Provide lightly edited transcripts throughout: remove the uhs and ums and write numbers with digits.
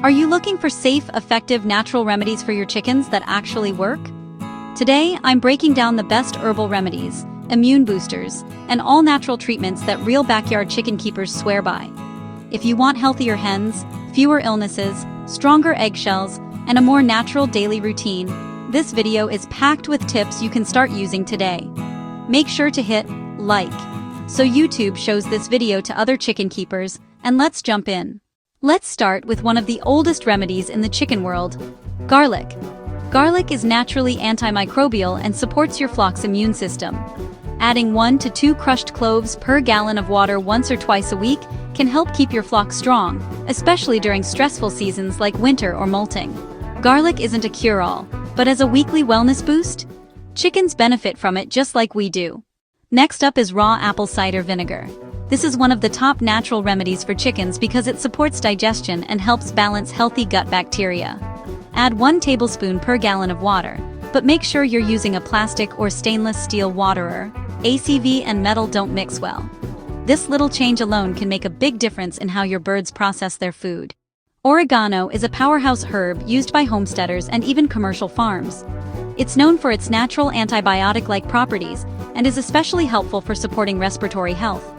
Are you looking for safe, effective, natural remedies for your chickens that actually work? Today, I'm breaking down the best herbal remedies, immune boosters, and all-natural treatments that real backyard chicken keepers swear by. If you want healthier hens, fewer illnesses, stronger eggshells, and a more natural daily routine, this video is packed with tips you can start using today. Make sure to hit like so YouTube shows this video to other chicken keepers, and let's jump in. Let's start with one of the oldest remedies in the chicken world, garlic. Garlic is naturally antimicrobial and supports your flock's immune system. Adding 1 to 2 crushed cloves per gallon of water once or twice a week can help keep your flock strong, especially during stressful seasons like winter or molting. Garlic isn't a cure-all, but as a weekly wellness boost, chickens benefit from it just like we do. Next up is raw apple cider vinegar. This is one of the top natural remedies for chickens because it supports digestion and helps balance healthy gut bacteria. Add 1 tablespoon per gallon of water, but make sure you're using a plastic or stainless steel waterer. ACV and metal don't mix well. This little change alone can make a big difference in how your birds process their food. Oregano is a powerhouse herb used by homesteaders and even commercial farms. It's known for its natural antibiotic-like properties and is especially helpful for supporting respiratory health.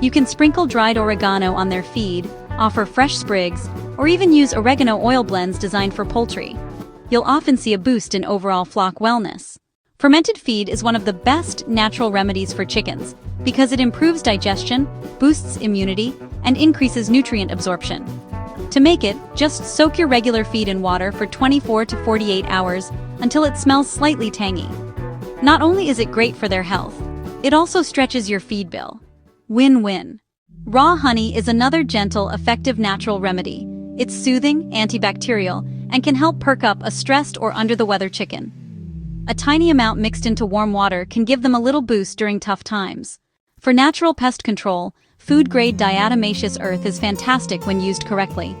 You can sprinkle dried oregano on their feed, offer fresh sprigs, or even use oregano oil blends designed for poultry. You'll often see a boost in overall flock wellness. Fermented feed is one of the best natural remedies for chickens because it improves digestion, boosts immunity, and increases nutrient absorption. To make it, just soak your regular feed in water for 24 to 48 hours until it smells slightly tangy. Not only is it great for their health, it also stretches your feed bill. Win-win. Raw honey is another gentle, effective natural remedy. It's soothing, antibacterial, and can help perk up a stressed or under-the-weather chicken. A tiny amount mixed into warm water can give them a little boost during tough times. For natural pest control, food-grade diatomaceous earth is fantastic when used correctly.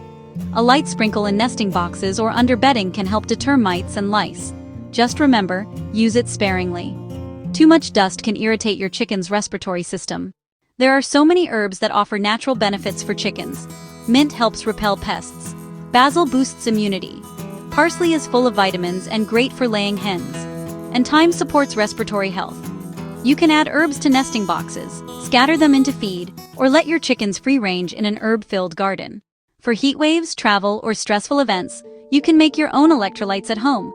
A light sprinkle in nesting boxes or under bedding can help deter mites and lice. Just remember, use it sparingly. Too much dust can irritate your chicken's respiratory system. There are so many herbs that offer natural benefits for chickens. Mint helps repel pests. Basil boosts immunity. Parsley is full of vitamins and great for laying hens. And thyme supports respiratory health. You can add herbs to nesting boxes, scatter them into feed, or let your chickens free range in an herb-filled garden. For heat waves, travel, or stressful events, you can make your own electrolytes at home.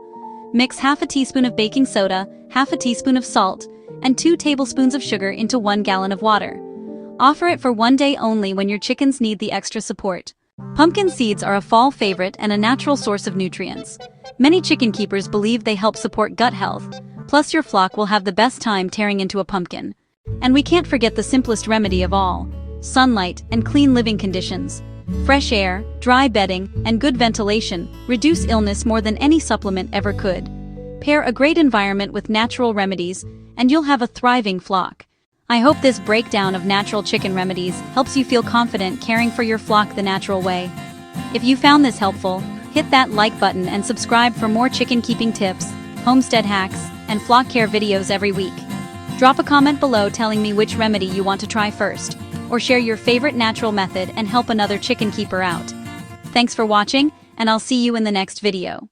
Mix half a teaspoon of baking soda, half a teaspoon of salt, and 2 tablespoons of sugar into 1 gallon of water. Offer it for 1 day only when your chickens need the extra support. Pumpkin seeds are a fall favorite and a natural source of nutrients. Many chicken keepers believe they help support gut health, plus your flock will have the best time tearing into a pumpkin. And we can't forget the simplest remedy of all: sunlight and clean living conditions. Fresh air, dry bedding, and good ventilation reduce illness more than any supplement ever could. Pair a great environment with natural remedies, and you'll have a thriving flock. I hope this breakdown of natural chicken remedies helps you feel confident caring for your flock the natural way. If you found this helpful, hit that like button and subscribe for more chicken keeping tips, homestead hacks, and flock care videos every week. Drop a comment below telling me which remedy you want to try first, or share your favorite natural method and help another chicken keeper out. Thanks for watching, and I'll see you in the next video.